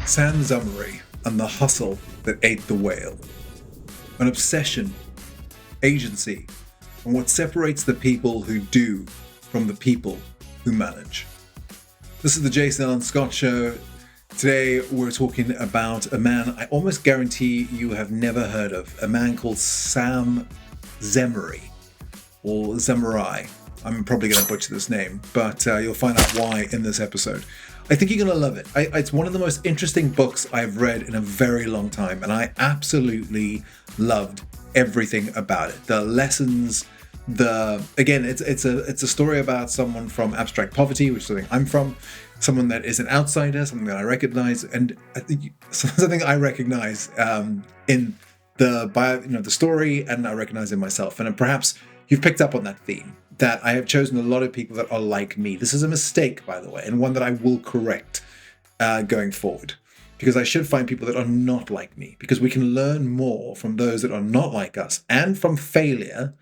Sam Zemurray and the hustle that ate the whale. An obsession, agency, and what separates the people who do from the people who manage. This is the Allan Scott Show. Today we're talking about a man I almost guarantee you have never heard of. A man called Sam Zemurray, or Zemurray. I'm probably going to butcher this name, but you'll find out why in this episode. I think you're going to love it. It's one of the most interesting books I've read in a very long time, and I absolutely loved everything about it. The lessons, it's a story about someone from abstract poverty, which is something I'm from, someone that is an outsider, something that I recognize, and I think something I recognize in the story, and I recognize in myself, and perhaps you've picked up on that theme. That I have chosen a lot of people that are like me. This is a mistake, by the way, and one that I will correct going forward. Because I should find people that are not like me. Because we can learn more from those that are not like us and from failure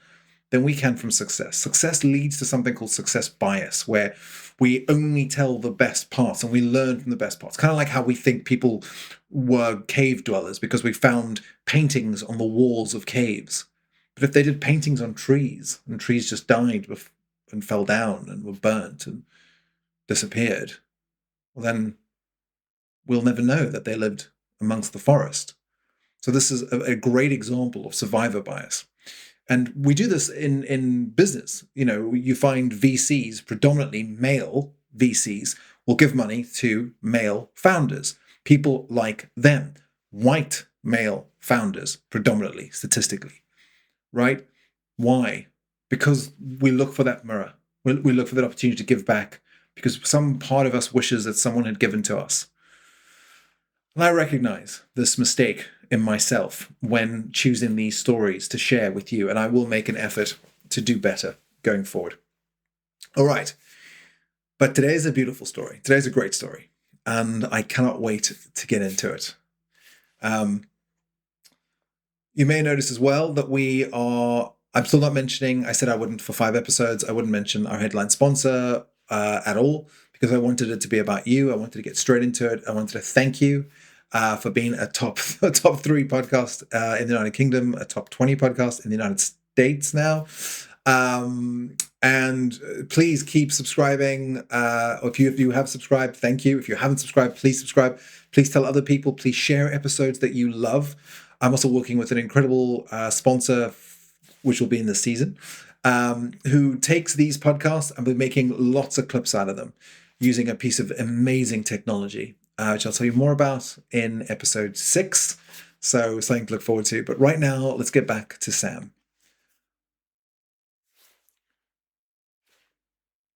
than we can from success. Success leads to something called success bias, where we only tell the best parts and we learn from the best parts. Kind of like how we think people were cave dwellers because we found paintings on the walls of caves. But if they did paintings on trees, and trees just died and fell down and were burnt and disappeared, well, then we'll never know that they lived amongst the forest. So this is a great example of survivor bias. And we do this in business. You know, you find VCs, predominantly male VCs, will give money to male founders, people like them, white male founders, predominantly, statistically. Right? Why? Because we look for that mirror. We look for that opportunity to give back because some part of us wishes that someone had given to us. And I recognize this mistake in myself when choosing these stories to share with you, and I will make an effort to do better going forward. All right. But today's a beautiful story. Today's a great story, and I cannot wait to get into it. You may notice as well that I'm still not mentioning, I said I wouldn't for 5 episodes, I wouldn't mention our headline sponsor at all, because I wanted it to be about you. I wanted to get straight into it. I wanted to thank you for being a top 3 podcast in the United Kingdom, a top 20 podcast in the United States now. And please keep subscribing. If you have subscribed, thank you. If you haven't subscribed, please subscribe. Please tell other people. Please share episodes that you love. I'm also working with an incredible sponsor, which will be in this season, who takes these podcasts and we're making lots of clips out of them using a piece of amazing technology, which I'll tell you more about in episode 6. So something to look forward to. But right now, let's get back to Sam.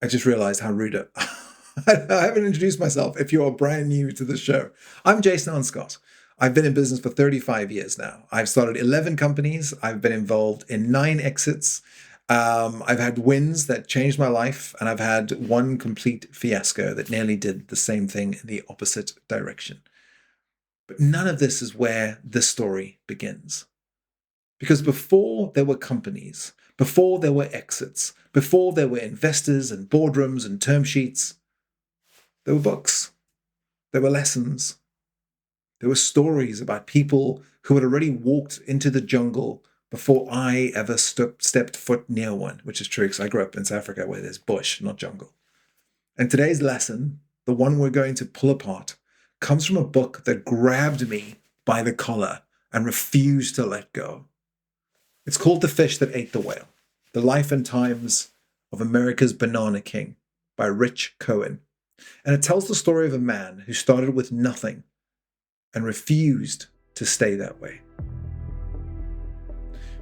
I just realized how rude I haven't introduced myself if you're brand new to the show. I'm Allan Scott. I've been in business for 35 years now. I've started 11 companies. I've been involved in 9 exits. I've had wins that changed my life, and I've had one complete fiasco that nearly did the same thing in the opposite direction. But none of this is where this story begins. Because before there were companies, before there were exits, before there were investors and boardrooms and term sheets, there were books, there were lessons. There were stories about people who had already walked into the jungle before I ever stepped foot near one, which is true because I grew up in South Africa where there's bush, not jungle. And today's lesson, the one we're going to pull apart, comes from a book that grabbed me by the collar and refused to let go. It's called The Fish That Ate the Whale, The Life and Times of America's Banana King by Rich Cohen. And it tells the story of a man who started with nothing and refused to stay that way.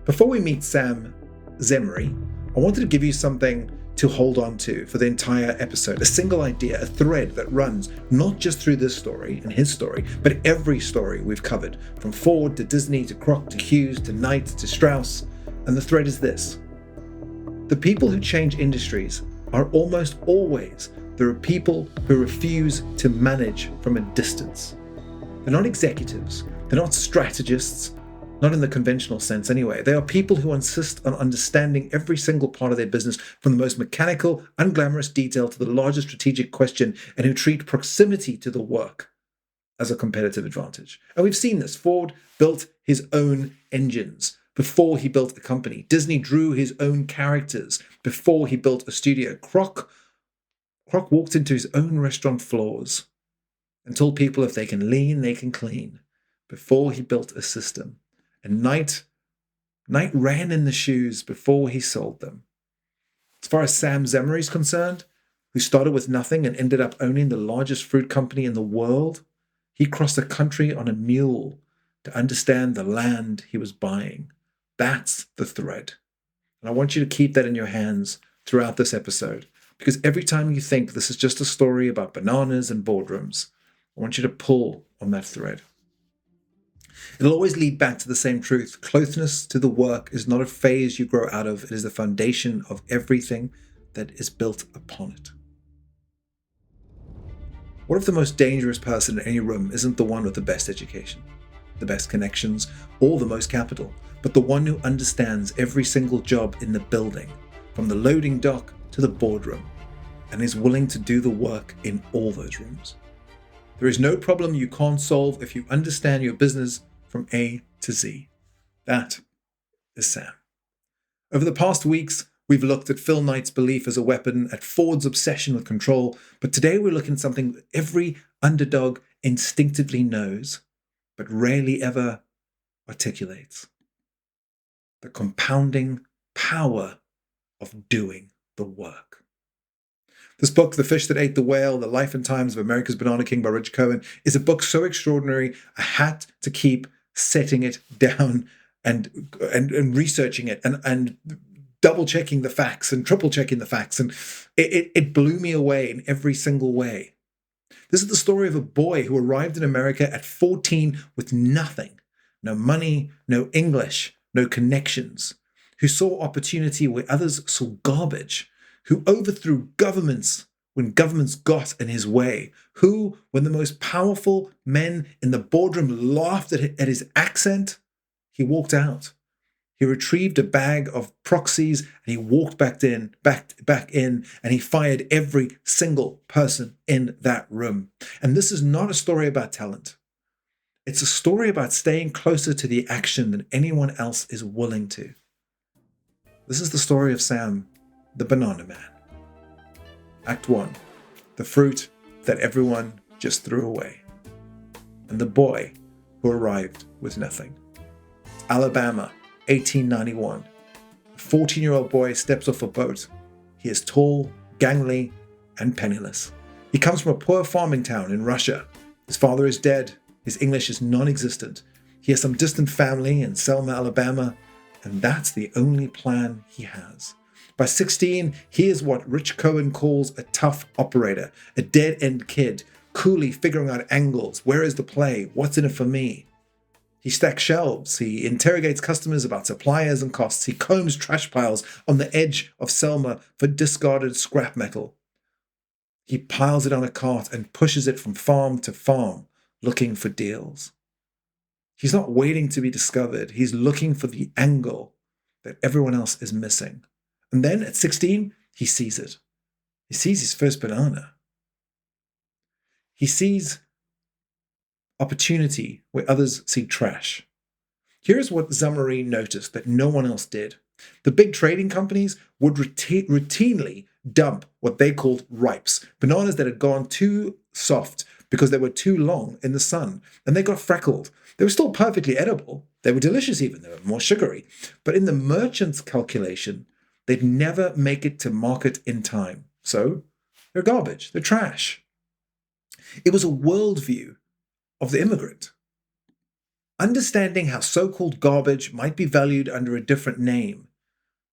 Before we meet Sam Zemurray, I wanted to give you something to hold on to for the entire episode, a single idea, a thread that runs not just through this story and his story, but every story we've covered, from Ford to Disney to Kroc to Hughes to Knight to Strauss. And the thread is this: the people who change industries are almost always there are people who refuse to manage from a distance. They're not executives. They're not strategists, not in the conventional sense anyway. They are people who insist on understanding every single part of their business, from the most mechanical, unglamorous detail to the largest strategic question, and who treat proximity to the work as a competitive advantage. And we've seen this. Ford built his own engines before he built a company. Disney drew his own characters before he built a studio. Kroc walked into his own restaurant floors and told people if they can lean, they can clean, before he built a system. And Knight ran in the shoes before he sold them. As far as Sam Zemurray is concerned, who started with nothing and ended up owning the largest fruit company in the world, he crossed the country on a mule to understand the land he was buying. That's the thread. And I want you to keep that in your hands throughout this episode, because every time you think this is just a story about bananas and boardrooms, I want you to pull on that thread. It'll always lead back to the same truth. Closeness to the work is not a phase you grow out of. It is the foundation of everything that is built upon it. What if the most dangerous person in any room isn't the one with the best education, the best connections, or the most capital, but the one who understands every single job in the building, from the loading dock to the boardroom, and is willing to do the work in all those rooms? There is no problem you can't solve if you understand your business from A to Z. That is Sam. Over the past weeks, we've looked at Phil Knight's belief as a weapon, at Ford's obsession with control, but today we're looking at something that every underdog instinctively knows, but rarely ever articulates. The compounding power of doing the work. This book, The Fish That Ate the Whale, The Life and Times of America's Banana King by Rich Cohen, is a book so extraordinary, I had to keep setting it down and researching it and double checking the facts and triple checking the facts. And it blew me away in every single way. This is the story of a boy who arrived in America at 14 with nothing, no money, no English, no connections, who saw opportunity where others saw garbage, who overthrew governments when governments got in his way, who, when the most powerful men in the boardroom laughed at his accent, he walked out. He retrieved a bag of proxies and he walked back in, and he fired every single person in that room. And this is not a story about talent. It's a story about staying closer to the action than anyone else is willing to. This is the story of Sam, the Banana Man. Act 1, the fruit that everyone just threw away, and the boy who arrived with nothing. Alabama, 1891. A 14-year-old boy steps off a boat. He is tall, gangly, and penniless. He comes from a poor farming town in Russia. His father is dead. His English is non-existent. He has some distant family in Selma, Alabama, and that's the only plan he has. By 16, he is what Rich Cohen calls a tough operator, a dead-end kid, coolly figuring out angles. Where is the play? What's in it for me? He stacks shelves. He interrogates customers about suppliers and costs. He combs trash piles on the edge of Selma for discarded scrap metal. He piles it on a cart and pushes it from farm to farm, looking for deals. He's not waiting to be discovered. He's looking for the angle that everyone else is missing. And then at 16, he sees it. He sees his first banana. He sees opportunity where others see trash. Here's what Zemurray noticed that no one else did. The big trading companies would routinely dump what they called ripes, bananas that had gone too soft because they were too long in the sun, and they got freckled. They were still perfectly edible. They were delicious even. They were more sugary. But in the merchant's calculation, they'd never make it to market in time. So they're garbage. They're trash. It was a worldview of the immigrant. Understanding how so-called garbage might be valued under a different name.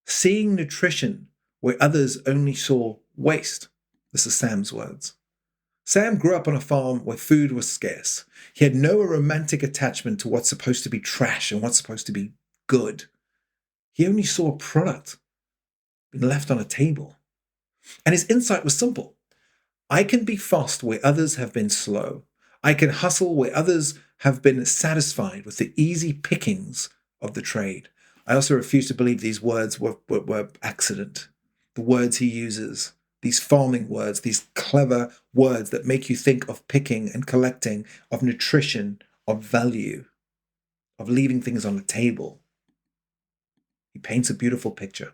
Seeing nutrition where others only saw waste. This is Sam's words. Sam grew up on a farm where food was scarce. He had no romantic attachment to what's supposed to be trash and what's supposed to be good. He only saw a product being left on a table. And his insight was simple. I can be fast where others have been slow. I can hustle where others have been satisfied with the easy pickings of the trade. I also refuse to believe these words were accident. The words he uses these farming words, these clever words that make you think of picking and collecting, of nutrition, of value, of leaving things on the table. He paints a beautiful picture.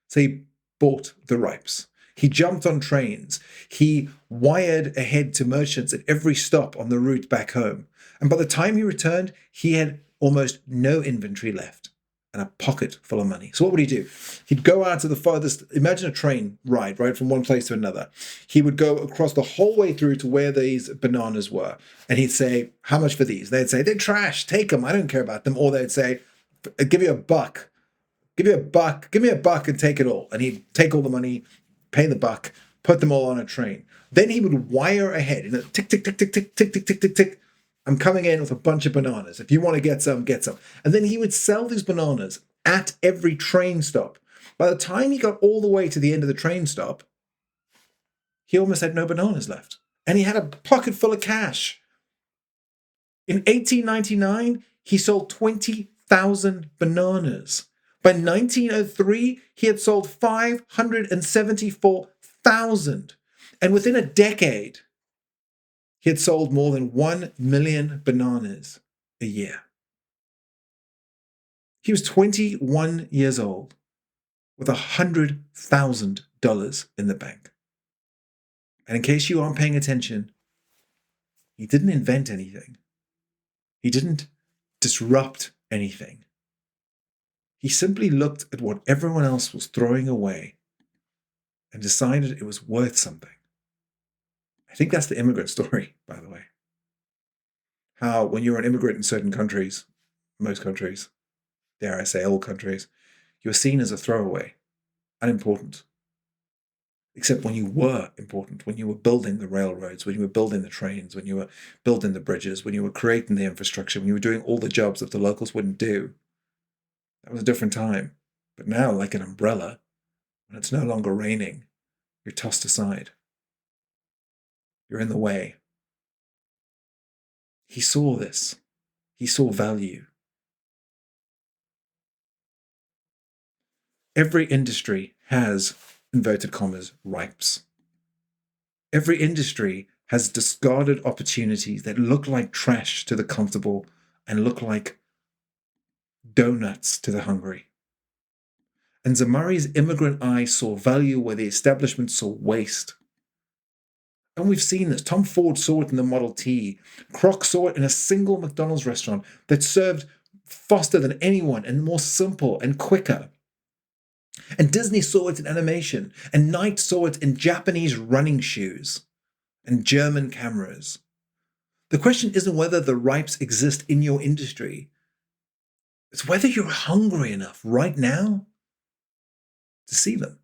So he bought the ripes. He jumped on trains. He wired ahead to merchants at every stop on the route back home. And by the time he returned, he had almost no inventory left and a pocket full of money. So what would he do? He'd go out to the farthest, imagine a train ride, right, from one place to another. He would go across the whole way through to where these bananas were. And he'd say, how much for these? They'd say, they're trash, take them, I don't care about them. Or they'd say, I'll give you $1. Give me $1 and take it all. And he'd take all the money, pay the $1, put them all on a train. Then he would wire ahead, tick, tick, tick, tick, tick, tick, tick, tick, tick, tick. I'm coming in with a bunch of bananas. If you want to get some, get some. And then he would sell these bananas at every train stop. By the time he got all the way to the end of the train stop, he almost had no bananas left. And he had a pocket full of cash. In 1899, he sold 20,000 bananas. By 1903, he had sold 574,000. And within a decade, he had sold more than 1 million bananas a year. He was 21 years old with $100,000 in the bank. And in case you aren't paying attention, he didn't invent anything. He didn't disrupt anything. He simply looked at what everyone else was throwing away and decided it was worth something. I think that's the immigrant story, by the way. How when you're an immigrant in certain countries, most countries, dare I say all countries, you're seen as a throwaway, unimportant. Except when you were important, when you were building the railroads, when you were building the trains, when you were building the bridges, when you were creating the infrastructure, when you were doing all the jobs that the locals wouldn't do. That was a different time. But now, like an umbrella, when it's no longer raining, you're tossed aside. You're in the way. He saw this. He saw value. Every industry has, inverted commas, ripes. Every industry has discarded opportunities that look like trash to the comfortable and look like donuts to the hungry. And Zemurray's immigrant eye saw value where the establishment saw waste. And we've seen this. Tom Ford saw it in the Model T. Kroc saw it in a single McDonald's restaurant that served faster than anyone and more simple and quicker. And Disney saw it in animation. And Nike saw it in Japanese running shoes and German cameras. The question isn't whether the ripes exist in your industry. It's whether you're hungry enough right now to see them.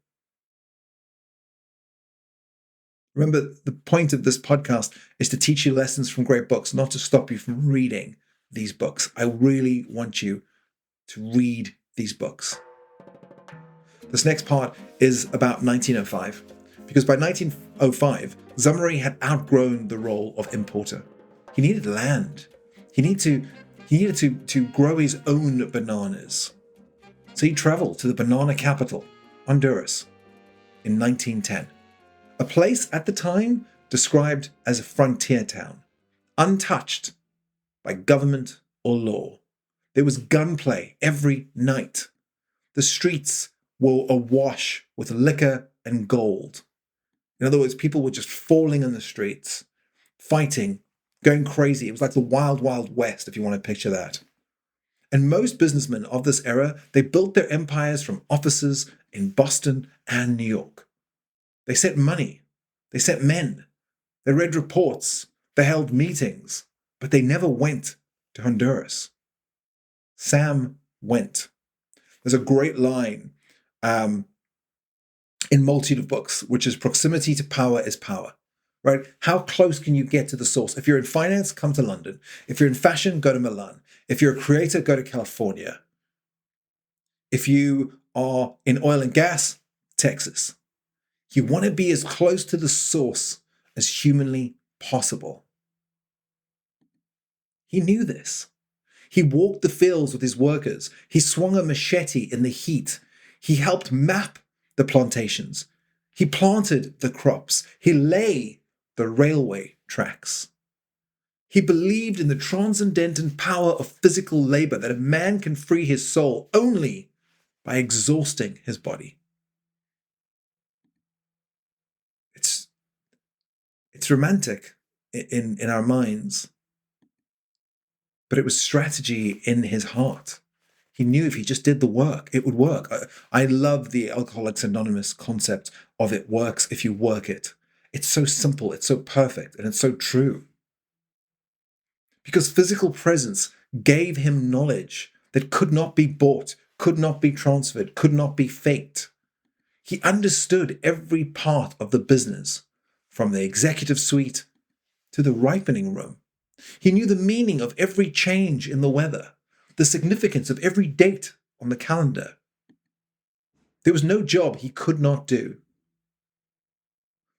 Remember, the point of this podcast is to teach you lessons from great books, not to stop you from reading these books. I really want you to read these books. This next part is about 1905, because by 1905, Zemurray had outgrown the role of importer. He needed land. He needed to grow his own bananas. So he traveled to the banana capital, Honduras, in 1910. A place at the time described as a frontier town, untouched by government or law. There was gunplay every night. The streets were awash with liquor and gold. In other words, people were just falling in the streets, fighting, going crazy. It was like the wild, wild west, if you want to picture that. And most businessmen of this era, they built their empires from offices in Boston and New York. They sent money. They sent men. They read reports. They held meetings. But they never went to Honduras. Sam went. There's a great line in multitude of books, which is proximity to power is power. Right? How close can you get to the source? If you're in finance, come to London. If you're in fashion, go to Milan. If you're a creator, go to California. If you are in oil and gas, Texas. You want to be as close to the source as humanly possible. He knew this. He walked the fields with his workers. He swung a machete in the heat. He helped map the plantations. He planted the crops. He lay the railway tracks. He believed in the transcendent power of physical labor, that a man can free his soul only by exhausting his body. It's romantic in our minds, but it was strategy in his heart. He knew if he just did the work, it would work. I love the Alcoholics Anonymous concept of it works if you work it. It's so simple, it's so perfect, and it's so true. Because physical presence gave him knowledge that could not be bought, could not be transferred, could not be faked. He understood every part of the business, from the executive suite to the ripening room. He knew the meaning of every change in the weather, the significance of every date on the calendar. There was no job he could not do.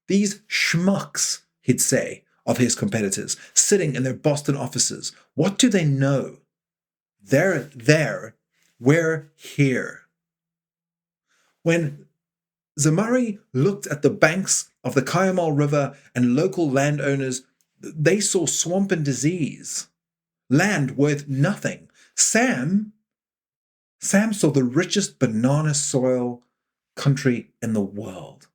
These schmucks, he'd say, of his competitors, sitting in their Boston offices, what do they know? They're there, we're here. When Zemurray looked at the banks of the Cuyamel River and local landowners, they saw swamp and disease, land worth nothing. Sam saw the richest banana soil country in the world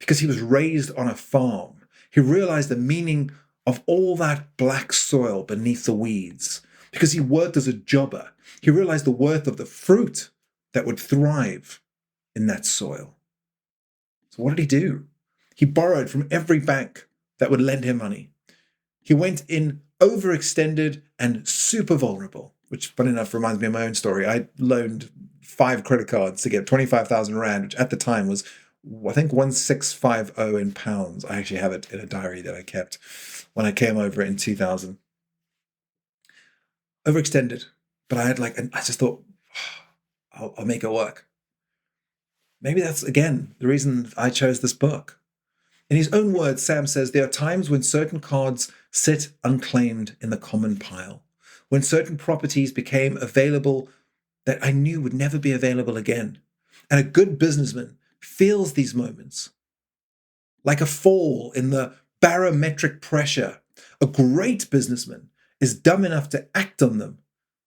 because he was raised on a farm. He realized the meaning of all that black soil beneath the weeds because he worked as a jobber. He realized the worth of the fruit that would thrive in that soil. So what did he do? He borrowed from every bank that would lend him money. He went in overextended and super vulnerable, which, funny enough, reminds me of my own story. I loaned 5 credit cards to get 25,000 Rand, which at the time was, I think, 1,650 in pounds. I actually have it in a diary that I kept when I came over in 2000. Overextended, but I just thought, I'll make it work. Maybe that's, again, the reason I chose this book. In his own words, Sam says, there are times when certain cards sit unclaimed in the common pile, when certain properties became available that I knew would never be available again. And a good businessman feels these moments like a fall in the barometric pressure. A great businessman is dumb enough to act on them,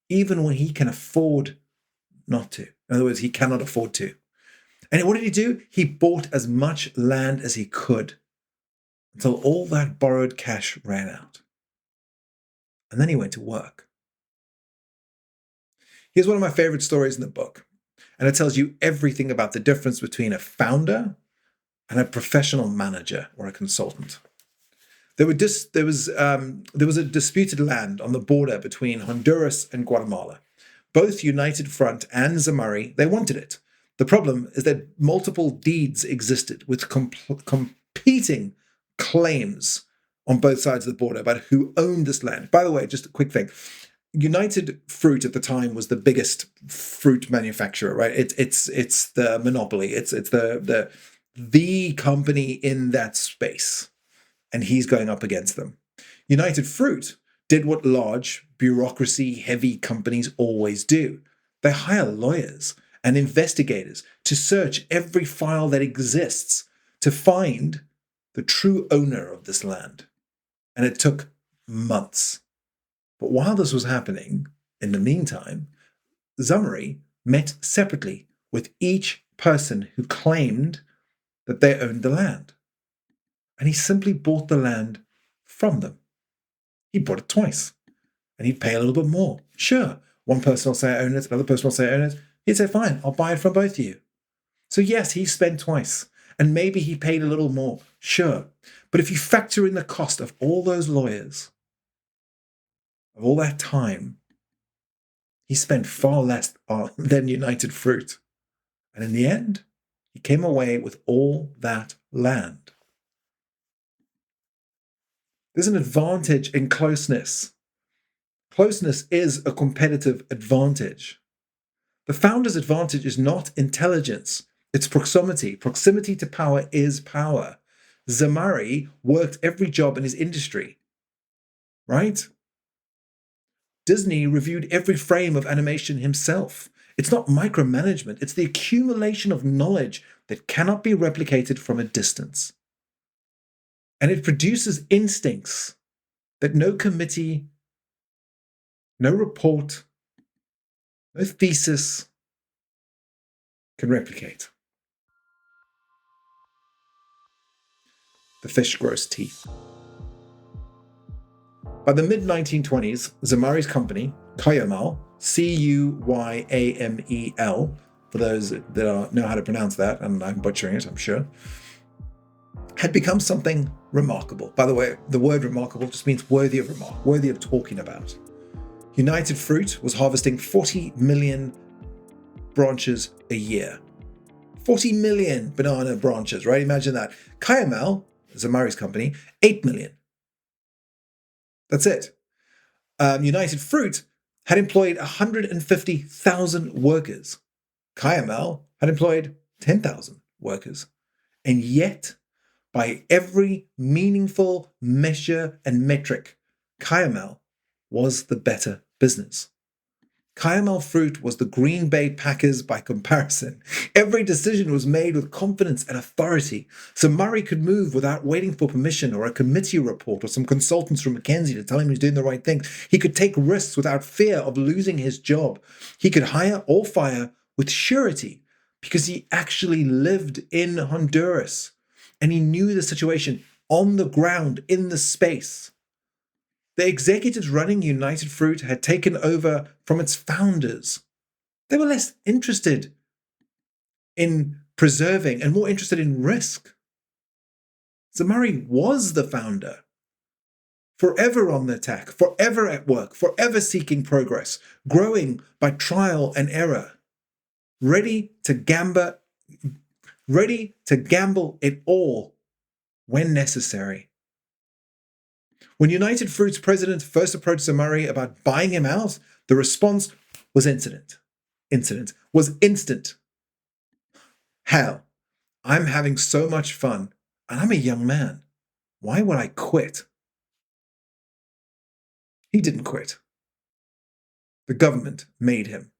even when he can afford not to. In other words, he cannot afford to. And what did he do? He bought as much land as he could until all that borrowed cash ran out. And then he went to work. Here's one of my favorite stories in the book. And it tells you everything about the difference between a founder and a professional manager or a consultant. There was a disputed land on the border between Honduras and Guatemala. Both United Front and Zemurray, they wanted it. The problem is that multiple deeds existed with competing claims on both sides of the border about who owned this land. By the way, just a quick thing. United Fruit at the time was the biggest fruit manufacturer, right? It's the monopoly. It's the company in that space, and he's going up against them. United Fruit did what large bureaucracy-heavy companies always do. They hire lawyers and investigators to search every file that exists to find the true owner of this land. And it took months. But while this was happening, in the meantime, Zemurray met separately with each person who claimed that they owned the land. And he simply bought the land from them. He bought it twice. And he'd pay a little bit more. Sure, one person will say I own it, another person will say I own it. He'd say, fine, I'll buy it from both of you. So yes, he spent twice. And maybe he paid a little more. Sure. But if you factor in the cost of all those lawyers, of all that time, he spent far less than United Fruit. And in the end, he came away with all that land. There's an advantage in closeness. Closeness is a competitive advantage. The founder's advantage is not intelligence, it's proximity. Proximity to power is power. Zemurray worked every job in his industry, right? Disney reviewed every frame of animation himself. It's not micromanagement. It's the accumulation of knowledge that cannot be replicated from a distance. And it produces instincts that no committee, no report, no thesis can replicate. The fish grows teeth. By the mid-1920s, Zemurray's company, Cuyamel, Cuyamel, for those that know how to pronounce that, and I'm butchering it, I'm sure, had become something remarkable. By the way, the word remarkable just means worthy of remark, worthy of talking about. United Fruit was harvesting 40 million branches a year. 40 million banana branches, right? Imagine that. Cuyamel, Zemurray's company, 8 million. That's it. United Fruit had employed 150,000 workers. Cuyamel had employed 10,000 workers. And yet, by every meaningful measure and metric, Cuyamel was the better business. Cuyamel Fruit was the Green Bay Packers by comparison. Every decision was made with confidence and authority. Zemurray could move without waiting for permission or a committee report or some consultants from McKinsey to tell him he's doing the right thing. He could take risks without fear of losing his job. He could hire or fire with surety because he actually lived in Honduras and he knew the situation on the ground, in the space. The executives running United Fruit had taken over from its founders. They were less interested in preserving and more interested in risk. Zemurray was the founder, forever on the attack, forever at work, forever seeking progress, growing by trial and error, ready to gamble it all when necessary. When United Fruit's president first approached Zemurray about buying him out, the response was instant. Hell, I'm having so much fun, and I'm a young man. Why would I quit? He didn't quit. The government made him.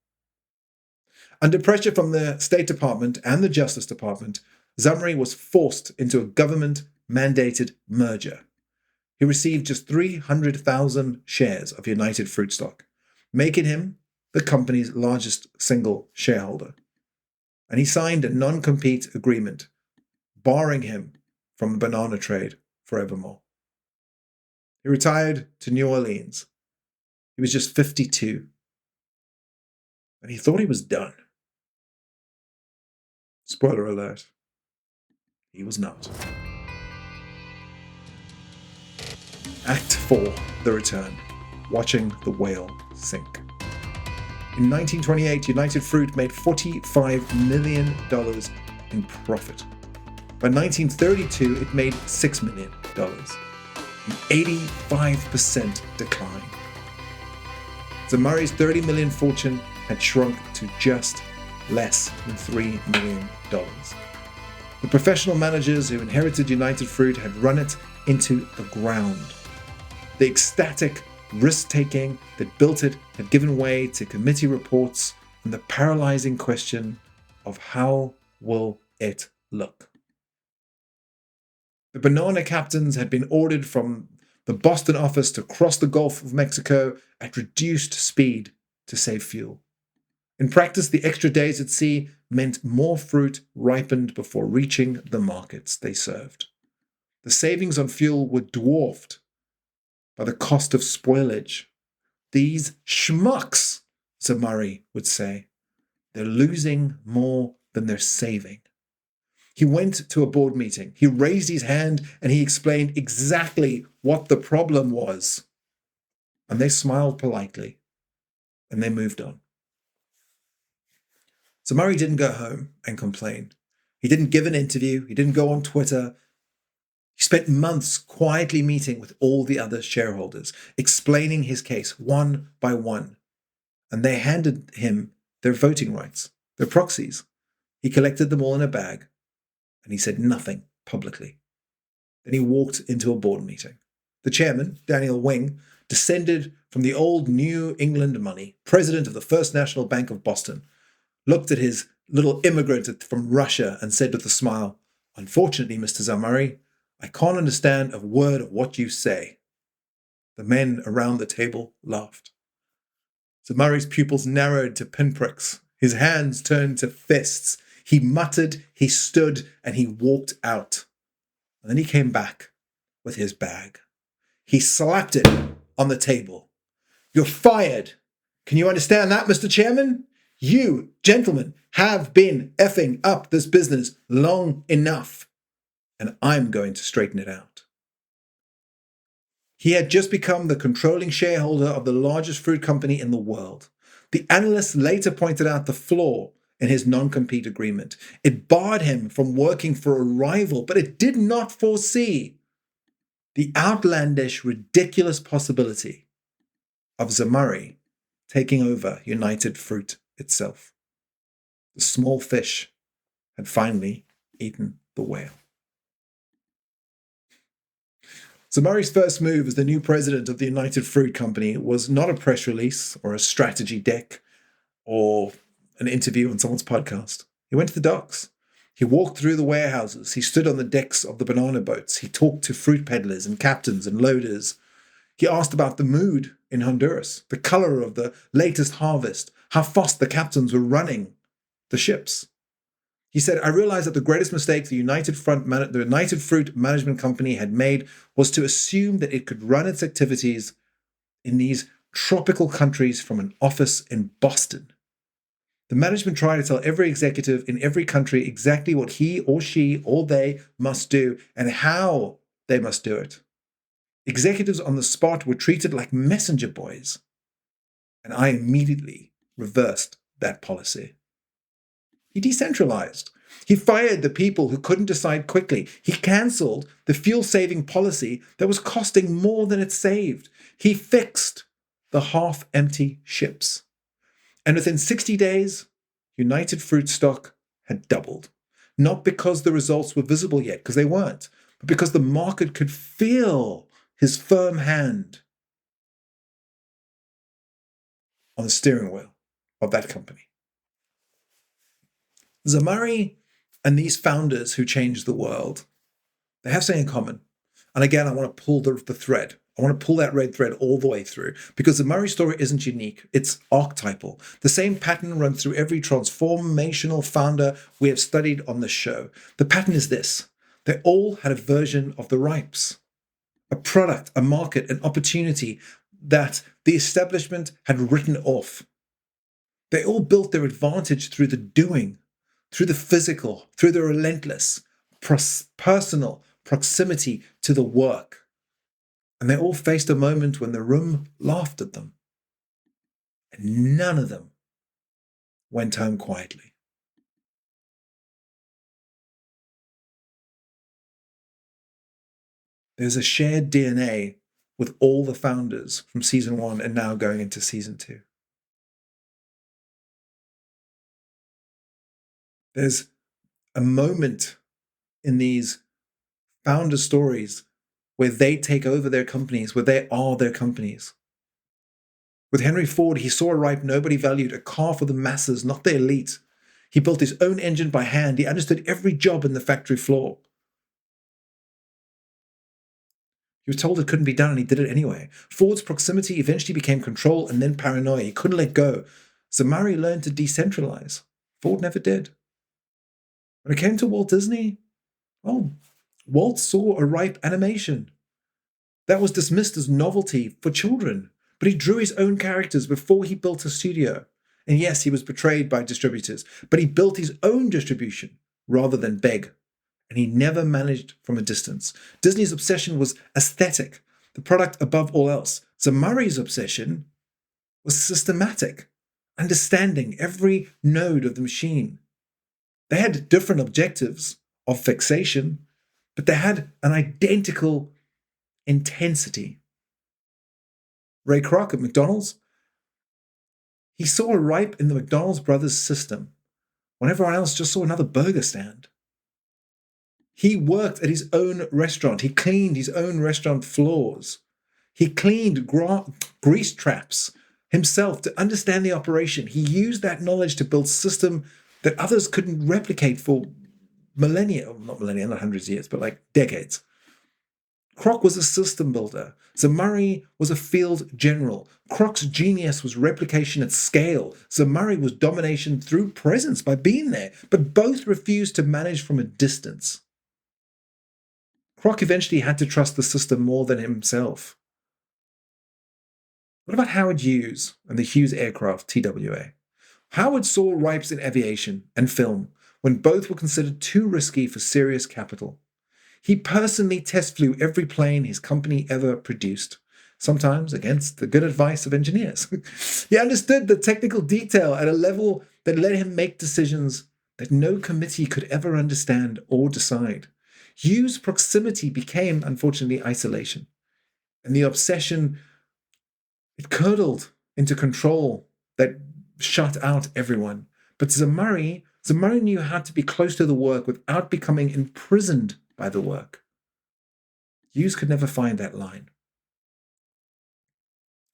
Under pressure from the State Department and the Justice Department, Zemurray was forced into a government-mandated merger. He received just 300,000 shares of United Fruit stock, making him the company's largest single shareholder. And he signed a non-compete agreement, barring him from the banana trade forevermore. He retired to New Orleans. He was just 52. And he thought he was done. Spoiler alert, he was not. Act 4, The Return, watching the whale sink. In 1928, United Fruit made $45 million in profit. By 1932, it made $6 million, an 85% decline. Zemurray's $30 million fortune had shrunk to just less than $3 million. The professional managers who inherited United Fruit had run it into the ground. The ecstatic risk-taking that built it had given way to committee reports and the paralyzing question of how will it look. The banana captains had been ordered from the Boston office to cross the Gulf of Mexico at reduced speed to save fuel. In practice, the extra days at sea meant more fruit ripened before reaching the markets they served. The savings on fuel were dwarfed by the cost of spoilage. These schmucks, Zemurray would say, they're losing more than they're saving. He went to a board meeting. He raised his hand and he explained exactly what the problem was. And they smiled politely and they moved on. Zemurray didn't go home and complain. He didn't give an interview. He didn't go on Twitter. He spent months quietly meeting with all the other shareholders, explaining his case one by one. And they handed him their voting rights, their proxies. He collected them all in a bag, and he said nothing publicly. Then he walked into a board meeting. The chairman, Daniel Wing, descended from the old New England money, president of the First National Bank of Boston, looked at his little immigrant from Russia and said with a smile, "Unfortunately, Mr. Zemurray, I can't understand a word of what you say." The men around the table laughed. Zemurray's pupils narrowed to pinpricks. His hands turned to fists. He muttered, he stood, and he walked out. And then he came back with his bag. He slapped it on the table. "You're fired. Can you understand that, Mr. Chairman? You, gentlemen, have been effing up this business long enough, and I'm going to straighten it out." He had just become the controlling shareholder of the largest fruit company in the world. The analysts later pointed out the flaw in his non-compete agreement. It barred him from working for a rival, but it did not foresee the outlandish, ridiculous possibility of Zemurray taking over United Fruit itself. The small fish had finally eaten the whale. Zemurray's first move as the new president of the United Fruit Company was not a press release or a strategy deck or an interview on someone's podcast. He went to the docks. He walked through the warehouses. He stood on the decks of the banana boats. He talked to fruit peddlers and captains and loaders. He asked about the mood in Honduras, the color of the latest harvest, how fast the captains were running the ships. He said, "I realized that the greatest mistake the United Fruit Management Company had made was to assume that it could run its activities in these tropical countries from an office in Boston. The management tried to tell every executive in every country exactly what he or she or they must do and how they must do it. Executives on the spot were treated like messenger boys, and I immediately reversed that policy." He decentralized. He fired the people who couldn't decide quickly. He cancelled the fuel-saving policy that was costing more than it saved. He fixed the half-empty ships. And within 60 days, United Fruit stock had doubled. Not because the results were visible yet, because they weren't, but because the market could feel his firm hand on the steering wheel of that company. Zemurray and these founders who changed the world, they have something in common. And again, I want to pull the thread. I want to pull that red thread all the way through because the Zemurray story isn't unique. It's archetypal. The same pattern runs through every transformational founder we have studied on this show. The pattern is this. They all had a version of the ripes, a product, a market, an opportunity that the establishment had written off. They all built their advantage through the doing, through the physical, through the relentless, personal proximity to the work. And they all faced a moment when the room laughed at them. And none of them went home quietly. There's a shared DNA with all the founders from season 1 and now going into season 2. There's a moment in these founder stories where they take over their companies, where they are their companies. With Henry Ford, he saw a ripe nobody valued, a car for the masses, not the elite. He built his own engine by hand. He understood every job in the factory floor. He was told it couldn't be done, and he did it anyway. Ford's proximity eventually became control and then paranoia. He couldn't let go. Zemurray learned to decentralize. Ford never did. When it came to Walt Disney, well, Walt saw a ripe animation. That was dismissed as novelty for children, but he drew his own characters before he built a studio. And yes, he was betrayed by distributors, but he built his own distribution rather than beg. And he never managed from a distance. Disney's obsession was aesthetic, the product above all else. Zemurray's obsession was systematic, understanding every node of the machine. They had different objectives of fixation, but they had an identical intensity. Ray Kroc at McDonald's, he saw a ripe in the McDonald's brothers system when everyone else just saw another burger stand. He worked at his own restaurant. He cleaned his own restaurant floors. He cleaned grease traps himself to understand the operation. He used that knowledge to build a system that others couldn't replicate for millennia, not millennia, not hundreds of years, but like decades. Kroc was a system builder. Zemurray was a field general. Kroc's genius was replication at scale. Zemurray was domination through presence by being there, but both refused to manage from a distance. Kroc eventually had to trust the system more than himself. What about Howard Hughes and the Hughes aircraft, TWA? Howard saw ripes in aviation and film when both were considered too risky for serious capital. He personally test flew every plane his company ever produced, sometimes against the good advice of engineers. He understood the technical detail at a level that let him make decisions that no committee could ever understand or decide. Hughes' proximity became, unfortunately, isolation. And the obsession, it curdled into control that shut out everyone. But Zemurray knew how to be close to the work without becoming imprisoned by the work. Hughes could never find that line.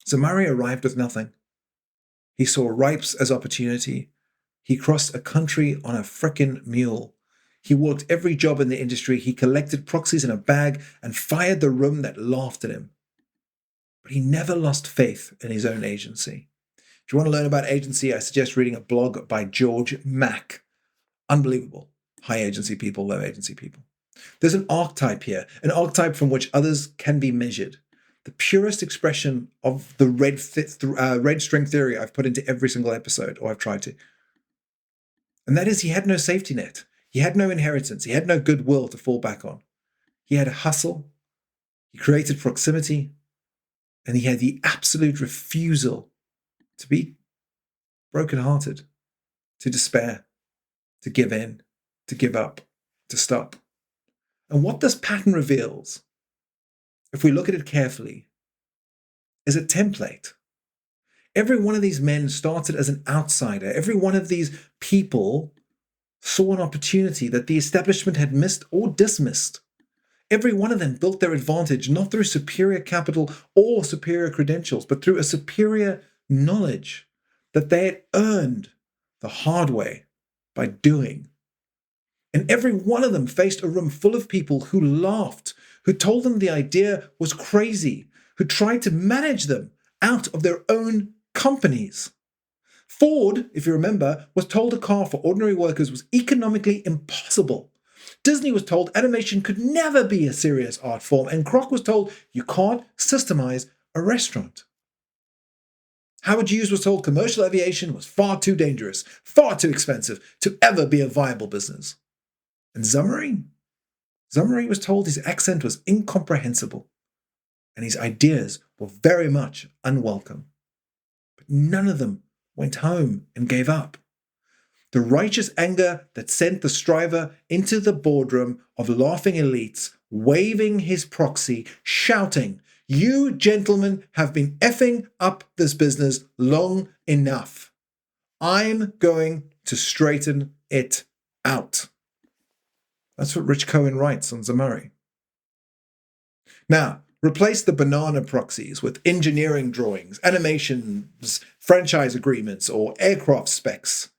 Zemurray arrived with nothing. He saw ripes as opportunity. He crossed a country on a frickin' mule. He worked every job in the industry. He collected proxies in a bag and fired the room that laughed at him. But he never lost faith in his own agency. If you want to learn about agency, I suggest reading a blog by George Mack. Unbelievable. High agency people, low agency people. There's an archetype here, an archetype from which others can be measured. The purest expression of the red string theory I've put into every single episode, or I've tried to. And that is, he had no safety net. He had no inheritance. He had no goodwill to fall back on. He had a hustle. He created proximity. And he had the absolute refusal to be brokenhearted, to despair, to give in, to give up, to stop. And what this pattern reveals, if we look at it carefully, is a template. Every one of these men started as an outsider. Every one of these people saw an opportunity that the establishment had missed or dismissed. Every one of them built their advantage not through superior capital or superior credentials, but through a superior knowledge that they had earned the hard way by doing. And every one of them faced a room full of people who laughed, who told them the idea was crazy, who tried to manage them out of their own companies. Ford, if you remember, was told a car for ordinary workers was economically impossible. Disney was told animation could never be a serious art form, and Kroc was told you can't systemize a restaurant. Howard Hughes was told commercial aviation was far too dangerous, far too expensive to ever be a viable business. And Zemurray was told his accent was incomprehensible, and his ideas were very much unwelcome. But none of them went home and gave up. The righteous anger that sent the striver into the boardroom of laughing elites, waving his proxy, shouting, "You gentlemen have been effing up this business long enough. I'm going to straighten it out." That's what Rich Cohen writes on Zemurray. Now, replace the banana proxies with engineering drawings, animations, franchise agreements, or aircraft specs.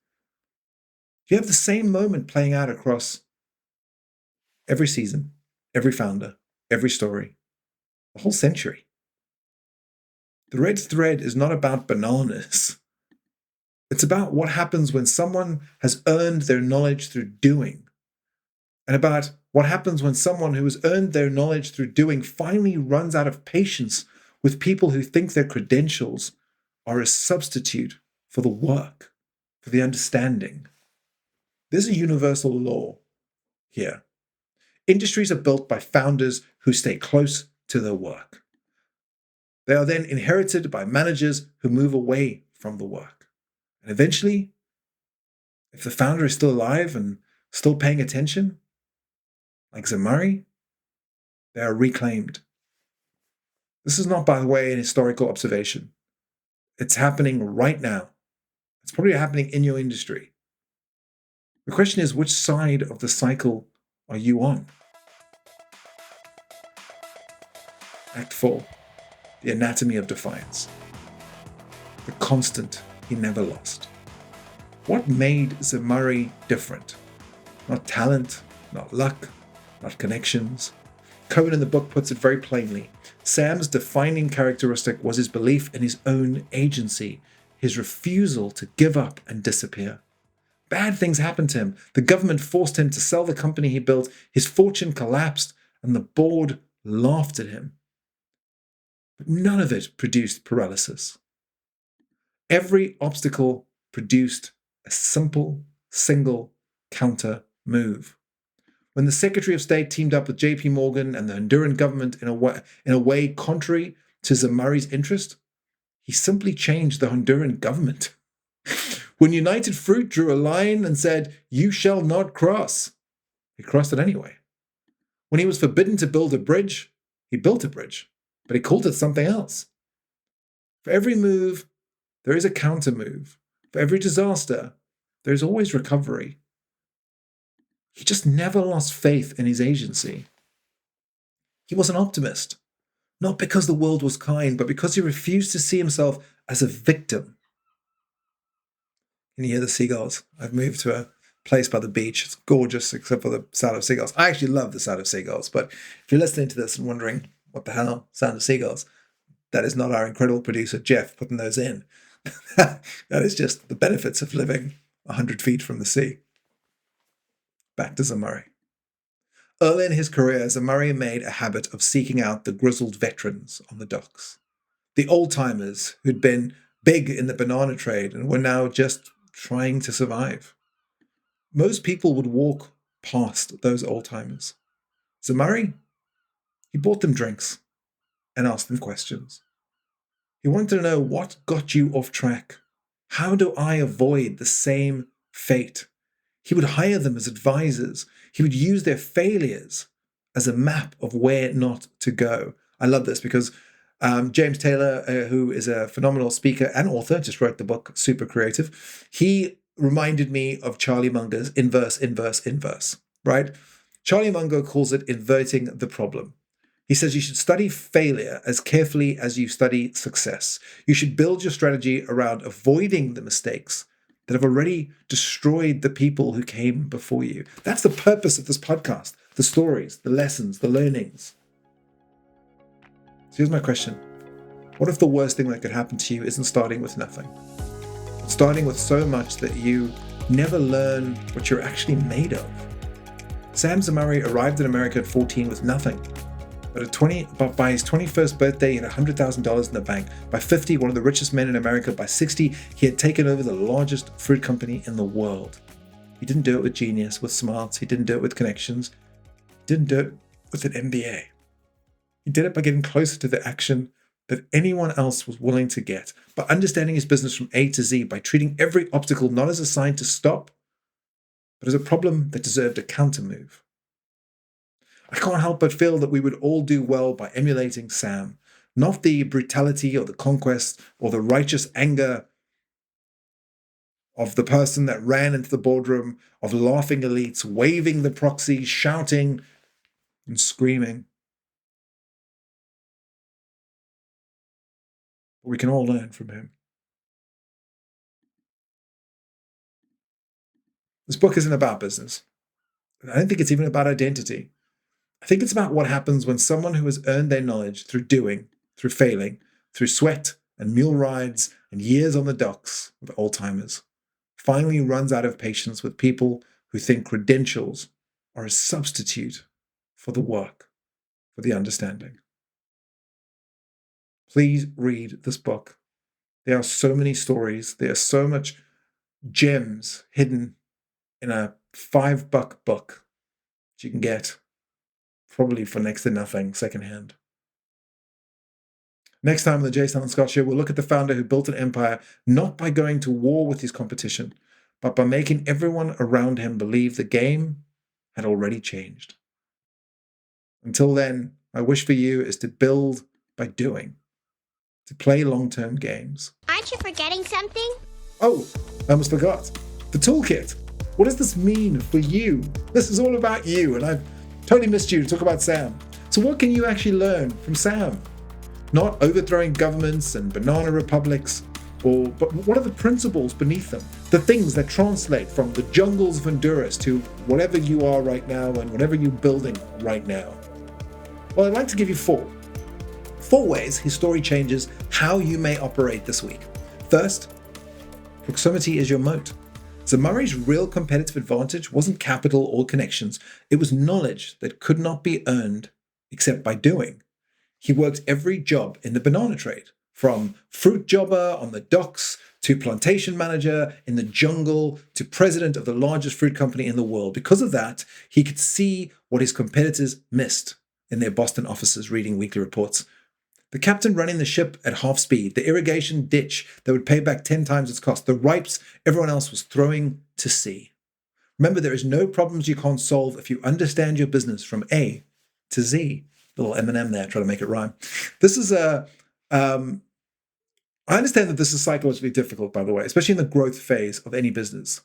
You have the same moment playing out across every season, every founder, every story, the whole century. The red thread is not about bananas. It's about what happens when someone has earned their knowledge through doing, and about what happens when someone who has earned their knowledge through doing finally runs out of patience with people who think their credentials are a substitute for the work, for the understanding. There's a universal law here. Industries are built by founders who stay close to their work. They are then inherited by managers who move away from the work. And eventually, if the founder is still alive and still paying attention, like Zemurray, they are reclaimed. This is not, by the way, an historical observation. It's happening right now. It's probably happening in your industry. The question is, which side of the cycle are you on? Act 4, the anatomy of defiance. the constant he never lost. What made Zemurray different? Not talent, not luck, not connections. Cohen in the book puts it very plainly. Sam's defining characteristic was his belief in his own agency, his refusal to give up and disappear. Bad things happened to him. The government forced him to sell the company he built. His fortune collapsed, and the board laughed at him. But none of it produced paralysis. Every obstacle produced a simple, single counter move. When the Secretary of State teamed up with JP Morgan and the Honduran government in a way contrary to Zemurray's interest, he simply changed the Honduran government. When United Fruit drew a line and said, "You shall not cross," he crossed it anyway. When he was forbidden to build a bridge, he built a bridge, but he called it something else. For every move, there is a counter move. For every disaster, there is always recovery. He just never lost faith in his agency. He was an optimist, not because the world was kind, but because he refused to see himself as a victim. Can you hear the seagulls? I've moved to a place by the beach. It's gorgeous, except for the sound of seagulls. I actually love the sound of seagulls, but if you're listening to this and wondering what the hell, sound of seagulls, that is not our incredible producer, Jeff, putting those in. That is just the benefits of living 100 feet from the sea. Back to Zemurray. Early in his career, Zemurray made a habit of seeking out the grizzled veterans on the docks. The old-timers who'd been big in the banana trade and were now just trying to survive. Most people would walk past those old-timers. Zemurray, he bought them drinks and asked them questions. He wanted to know what got you off track. How do I avoid the same fate? He would hire them as advisors. He would use their failures as a map of where not to go. I love this because James Taylor, who is a phenomenal speaker and author, just wrote the book, super creative. He reminded me of Charlie Munger's inverse, right? Charlie Munger calls it inverting the problem. He says you should study failure as carefully as you study success. You should build your strategy around avoiding the mistakes that have already destroyed the people who came before you. That's the purpose of this podcast, the stories, the lessons, the learnings. So here's my question. What if the worst thing that could happen to you isn't starting with nothing? It's starting with so much that you never learn what you're actually made of. Sam Zemurray arrived in America at 14 with nothing. But by his 21st birthday, he had $100,000 in the bank. By 50, one of the richest men in America. By 60, he had taken over the largest fruit company in the world. He didn't do it with genius, with smarts. He didn't do it with connections. He didn't do it with an MBA. He did it by getting closer to the action that anyone else was willing to get, by understanding his business from A to Z, by treating every obstacle not as a sign to stop, but as a problem that deserved a countermove. I can't help but feel that we would all do well by emulating Sam, not the brutality or the conquest or the righteous anger of the person that ran into the boardroom, of laughing elites, waving the proxies, shouting and screaming. But we can all learn from him. This book isn't about business. I don't think it's even about identity. I think it's about what happens when someone who has earned their knowledge through doing, through failing, through sweat and mule rides and years on the docks with old-timers, finally runs out of patience with people who think credentials are a substitute for the work, for the understanding. Please read this book. There are so many stories. There are so much gems hidden in a $5 book that you can get probably for next to nothing secondhand. Next time on the Allan Scott Show, we'll look at the founder who built an empire not by going to war with his competition, but by making everyone around him believe the game had already changed. Until then, my wish for you is to build by doing, to play long-term games. Aren't you forgetting something? Oh, I almost forgot. The toolkit. What does this mean for you? This is all about you, and I've totally missed you to talk about Sam. So what can you actually learn from Sam? Not overthrowing governments and banana republics, But what are the principles beneath them? The things that translate from the jungles of Honduras to whatever you are right now and whatever you're building right now. Well, I'd like to give you four. 4 ways his story changes how you may operate this week. First, proximity is your moat. Zemurray's real competitive advantage wasn't capital or connections. It was knowledge that could not be earned except by doing. He worked every job in the banana trade, from fruit jobber on the docks to plantation manager in the jungle to president of the largest fruit company in the world. Because of that, he could see what his competitors missed in their Boston offices reading weekly reports. The captain running the ship at half speed, the irrigation ditch that would pay back 10 times its cost, the ripes everyone else was throwing to sea. Remember, there is no problems you can't solve if you understand your business from A to Z. Little M&M there, trying to make it rhyme. This is I understand that this is psychologically difficult, by the way, especially in the growth phase of any business.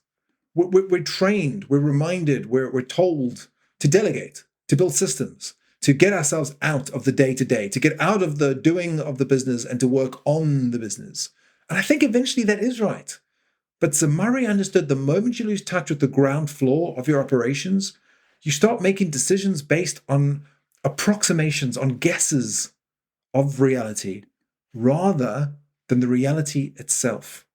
We're trained, we're reminded, we're told to delegate, to build systems, to get ourselves out of the day-to-day, to get out of the doing of the business and to work on the business. And I think eventually that is right. But Zemurray understood the moment you lose touch with the ground floor of your operations, you start making decisions based on approximations, on guesses of reality, rather than the reality itself.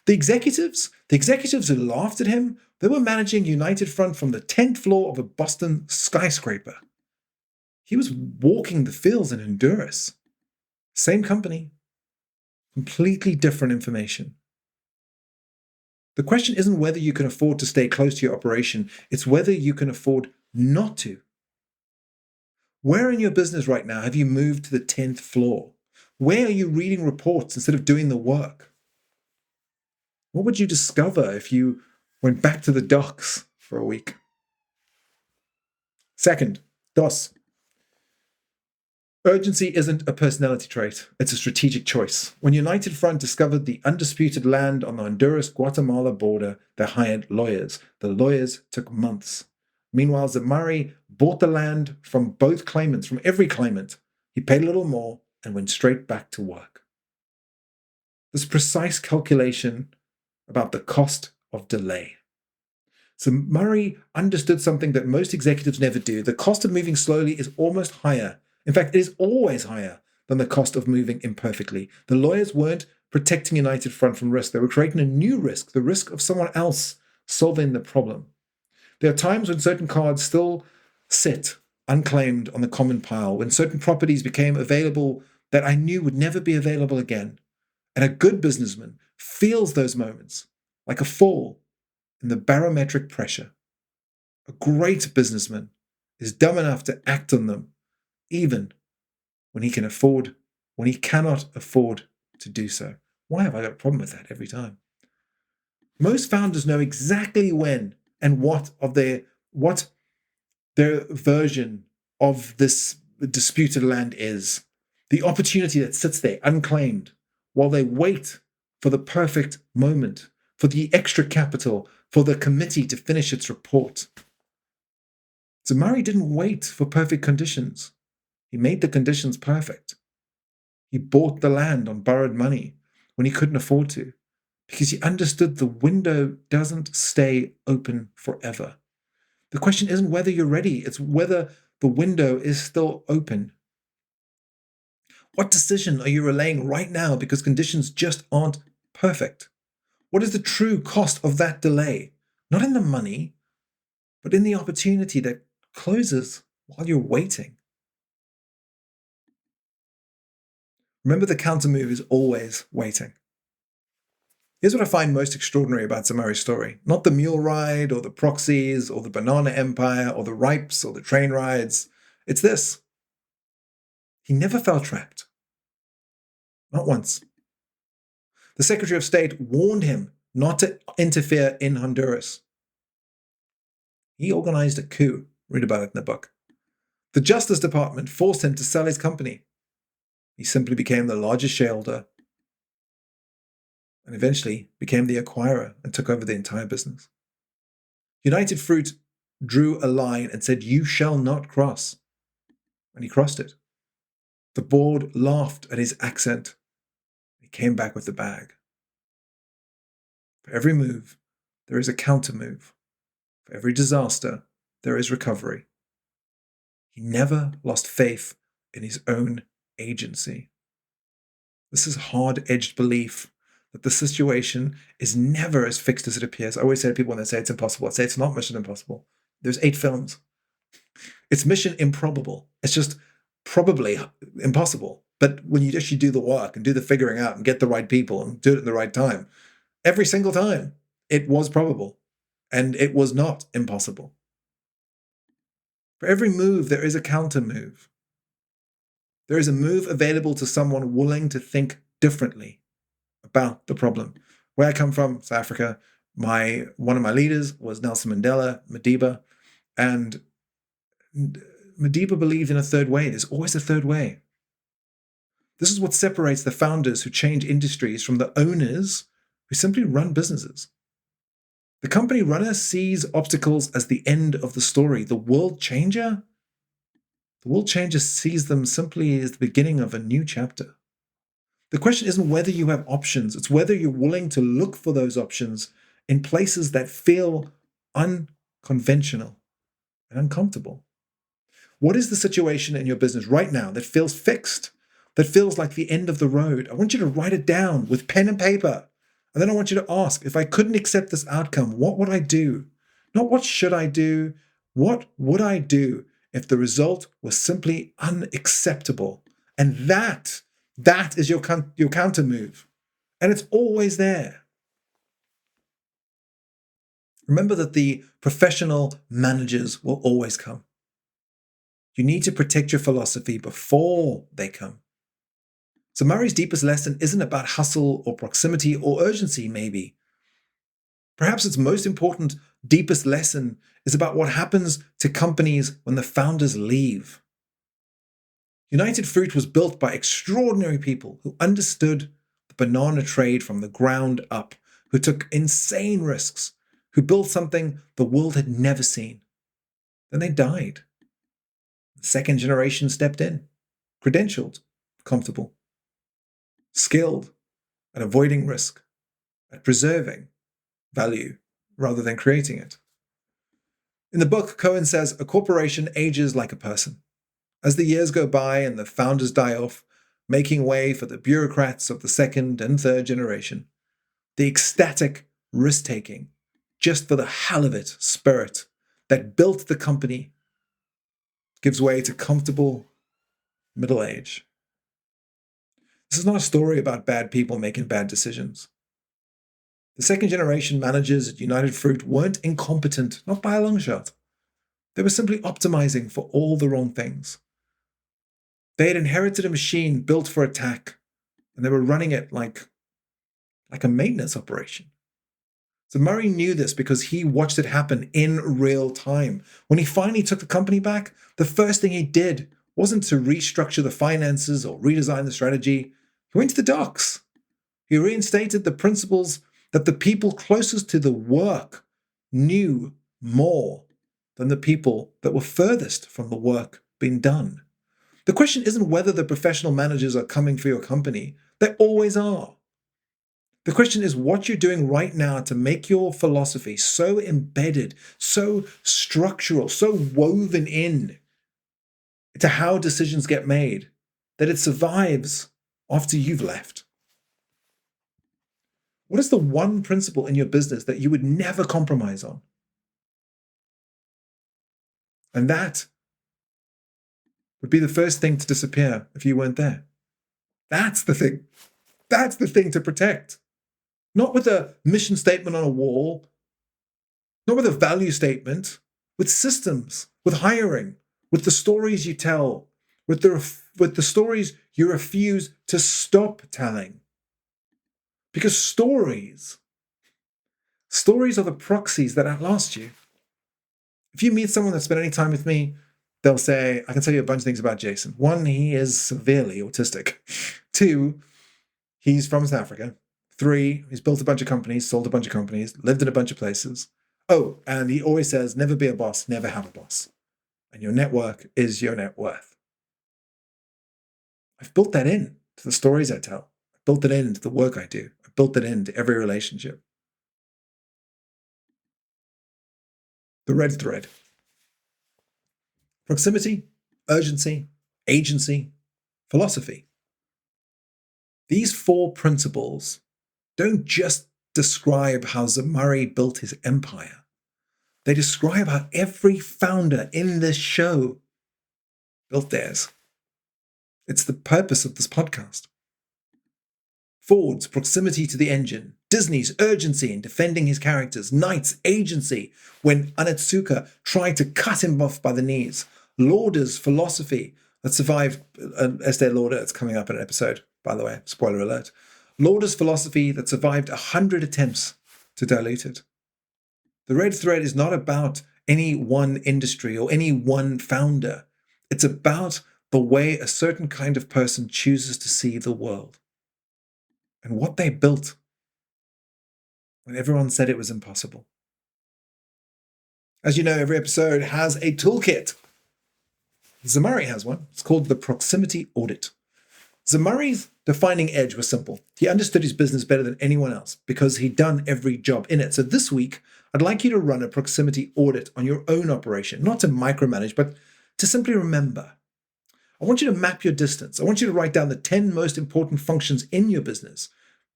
The executives who laughed at him, they were managing United Front from the 10th floor of a Boston skyscraper. He was walking the fields in Honduras. Same company, completely different information. The question isn't whether you can afford to stay close to your operation, it's whether you can afford not to. Where in your business right now have you moved to the 10th floor? Where are you reading reports instead of doing the work? What would you discover if you went back to the docks for a week? Second, dos. Urgency isn't a personality trait, it's a strategic choice. When United Front discovered the undisputed land on the Honduras-Guatemala border, they hired lawyers. The lawyers took months. Meanwhile, Zemurray bought the land from both claimants, from every claimant. He paid a little more and went straight back to work. This precise calculation about the cost of delay. Zemurray understood something that most executives never do. The cost of moving slowly is almost higher. In fact, it is always higher than the cost of moving imperfectly. The lawyers weren't protecting United Front from risk. They were creating a new risk, the risk of someone else solving the problem. There are times when certain cards still sit unclaimed on the common pile, when certain properties became available that I knew would never be available again. And a good businessman feels those moments like a fall in the barometric pressure. A great businessman is dumb enough to act on them, even when he cannot afford to do so. Why have I got a problem with that every time? Most founders know exactly when and what their version of this disputed land is. The opportunity that sits there unclaimed while they wait for the perfect moment, for the extra capital, for the committee to finish its report. Zemurray didn't wait for perfect conditions. He made the conditions perfect. He bought the land on borrowed money when he couldn't afford to, because he understood the window doesn't stay open forever. The question isn't whether you're ready, it's whether the window is still open. What decision are you relaying right now because conditions just aren't perfect? What is the true cost of that delay? Not in the money, but in the opportunity that closes while you're waiting. Remember, the counter move is always waiting. Here's what I find most extraordinary about Zemurray's story. Not the mule ride or the proxies or the banana empire or the ripes or the train rides. It's this. He never felt trapped. Not once. The Secretary of State warned him not to interfere in Honduras. He organized a coup. Read about it in the book. The Justice Department forced him to sell his company. He simply became the largest shareholder and eventually became the acquirer and took over the entire business. United Fruit drew a line and said, "You shall not cross." And he crossed it. The board laughed at his accent. He he came back with the bag. For every move, there is a counter move. For every disaster, there is recovery. He never lost faith in his own agency. This is hard-edged belief that the situation is never as fixed as it appears. I always say to people when they say it's impossible, I say it's not Mission Impossible. There's 8 films. It's Mission Improbable. It's just probably impossible. But when you actually do the work and do the figuring out and get the right people and do it at the right time, every single time it was probable and it was not impossible. For every move, there is a counter move. There is a move available to someone willing to think differently about the problem. Where I come from, South Africa, one of my leaders was Nelson Mandela, Madiba, and Madiba believed in a third way. There's always a third way. This is what separates the founders who change industries from the owners who simply run businesses. The company runner sees obstacles as the end of the story. The world changer sees them simply as the beginning of a new chapter. The question isn't whether you have options, it's whether you're willing to look for those options in places that feel unconventional and uncomfortable. What is the situation in your business right now that feels fixed, that feels like the end of the road? I want you to write it down with pen and paper. And then I want you to ask, if I couldn't accept this outcome, what would I do? Not what should I do? What would I do if the result was simply unacceptable? And that is your counter move. And it's always there. Remember that the professional managers will always come. You need to protect your philosophy before they come. So Murray's deepest lesson isn't about hustle or proximity or urgency, maybe. Perhaps its most important, deepest lesson is about what happens to companies when the founders leave. United Fruit was built by extraordinary people who understood the banana trade from the ground up, who took insane risks, who built something the world had never seen. Then they died. The second generation stepped in, credentialed, comfortable, skilled at avoiding risk, at preserving value rather than creating it. In the book, Cohen says a corporation ages like a person. As the years go by and the founders die off, making way for the bureaucrats of the second and third generation, the ecstatic risk-taking, just for the hell of it spirit that built the company gives way to comfortable middle age. This is not a story about bad people making bad decisions. The second generation managers at United Fruit weren't incompetent, not by a long shot. They were simply optimizing for all the wrong things. They had inherited a machine built for attack, and they were running it like a maintenance operation. So Murray knew this because he watched it happen in real time. When he finally took the company back, the first thing he did wasn't to restructure the finances or redesign the strategy. He went to the docs. He reinstated the principles that the people closest to the work knew more than the people that were furthest from the work being done. The question isn't whether the professional managers are coming for your company. They always are. The question is what you're doing right now to make your philosophy so embedded, so structural, so woven in to how decisions get made that it survives after you've left. What is the one principle in your business that you would never compromise on? And that would be the first thing to disappear if you weren't there. That's the thing. That's the thing to protect. Not with a mission statement on a wall, not with a value statement, with systems, with hiring, with the stories you tell, with the stories you refuse to stop telling. Because stories are the proxies that outlast you. If you meet someone that's spent any time with me, they'll say, I can tell you a bunch of things about Jason. 1, he is severely autistic. 2, he's from South Africa. 3, he's built a bunch of companies, sold a bunch of companies, lived in a bunch of places. Oh, and he always says, never be a boss, never have a boss. And your network is your net worth. I've built that in to the stories I tell. I've built it into the work I do. I built it into every relationship. The red thread. Proximity, urgency, agency, philosophy. These 4 principles don't just describe how Zemurray built his empire. They describe how every founder in this show built theirs. It's the purpose of this podcast. Ford's proximity to the engine, Disney's urgency in defending his characters, Knight's agency when Onitsuka tried to cut him off by the knees, Lauder's philosophy that survived, Estee Lauder, it's coming up in an episode, by the way, spoiler alert, Lauder's philosophy that survived 100 attempts to dilute it. The red thread is not about any one industry or any one founder. It's about the way a certain kind of person chooses to see the world and what they built when everyone said it was impossible. As you know, every episode has a toolkit. Zemurray has one. It's called the proximity audit. Zemurray's defining edge was simple. He understood his business better than anyone else because he'd done every job in it. So this week, I'd like you to run a proximity audit on your own operation, not to micromanage, but to simply remember. I want you to map your distance. I want you to write down the 10 most important functions in your business.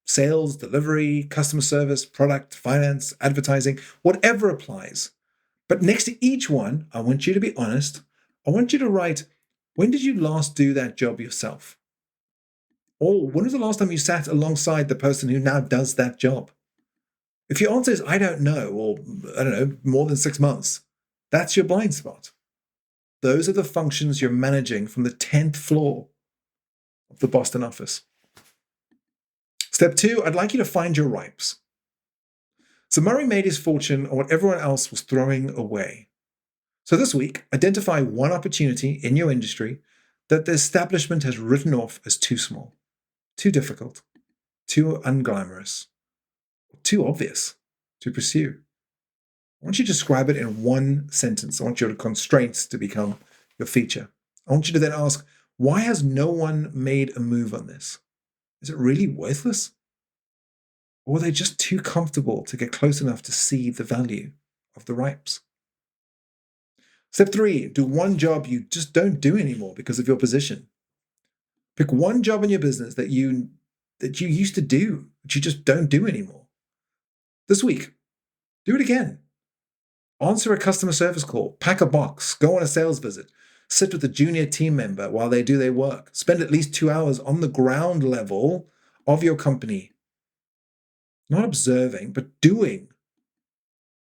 Sales, delivery, customer service, product, finance, advertising, whatever applies. But next to each one, I want you to be honest. I want you to write, when did you last do that job yourself? Or when was the last time you sat alongside the person who now does that job? If your answer is, I don't know, or I don't know, more than 6 months, that's your blind spot. Those are the functions you're managing from the 10th floor of the Boston office. Step 2, I'd like you to find your ripes. Zemurray made his fortune on what everyone else was throwing away. So this week, identify one opportunity in your industry that the establishment has written off as too small, too difficult, too unglamorous, too obvious to pursue. I want you to describe it in one sentence. I want your constraints to become your feature. I want you to then ask, why has no one made a move on this? Is it really worthless? Or are they just too comfortable to get close enough to see the value of the ripes? Step 3, do one job you just don't do anymore because of your position. Pick one job in your business that you used to do, but you just don't do anymore. This week, do it again. Answer a customer service call, pack a box, go on a sales visit, sit with a junior team member while they do their work. Spend at least 2 hours on the ground level of your company. Not observing, but doing.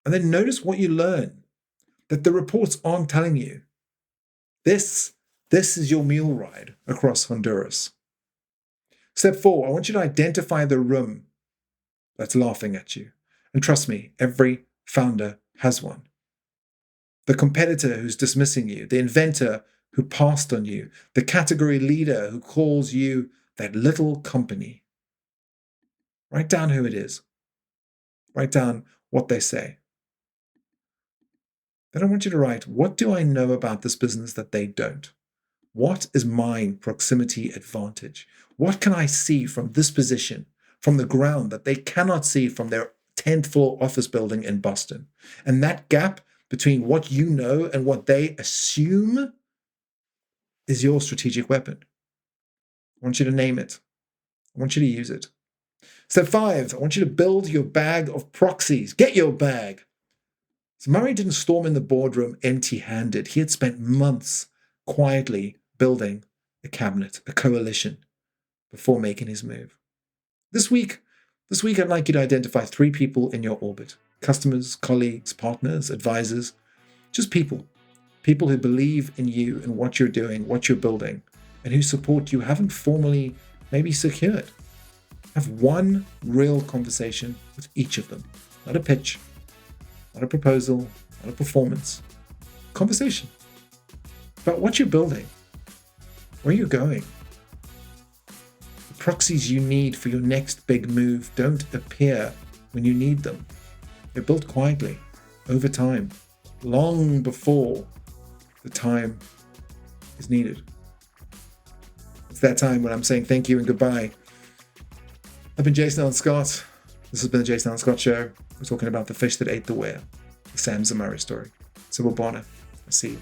And then notice what you learn that the reports aren't telling you. This is your mule ride across Honduras. Step 4, I want you to identify the room that's laughing at you. And trust me, every founder has one. The competitor who's dismissing you, the inventor who passed on you, the category leader who calls you that little company. Write down who it is. Write down what they say. Then I want you to write, what do I know about this business that they don't? What is my proximity advantage? What can I see from this position, from the ground that they cannot see from their 10th floor office building in Boston? And that gap between what you know and what they assume is your strategic weapon. I want you to name it. I want you to use it. Step 5, I want you to build your bag of proxies. Get your bag. Zemurray didn't storm in the boardroom empty-handed. He had spent months quietly building a cabinet, a coalition, before making his move. This week, I'd like you to identify 3 people in your orbit. Customers, colleagues, partners, advisors, just people. People who believe in you and what you're doing, what you're building, and whose support you haven't formally maybe secured. Have one real conversation with each of them. Not a pitch, not a proposal, not a performance. Conversation about what you're building, where you're going. The proxies you need for your next big move don't appear when you need them. They're built quietly, over time, long before the time is needed. It's that time when I'm saying thank you and goodbye. I've been Jason Allan Scott. This has been the Jason Allan Scott Show. We're talking about the fish that ate the whale, the Sam Zemurray story. So, Bwana, I'll see you.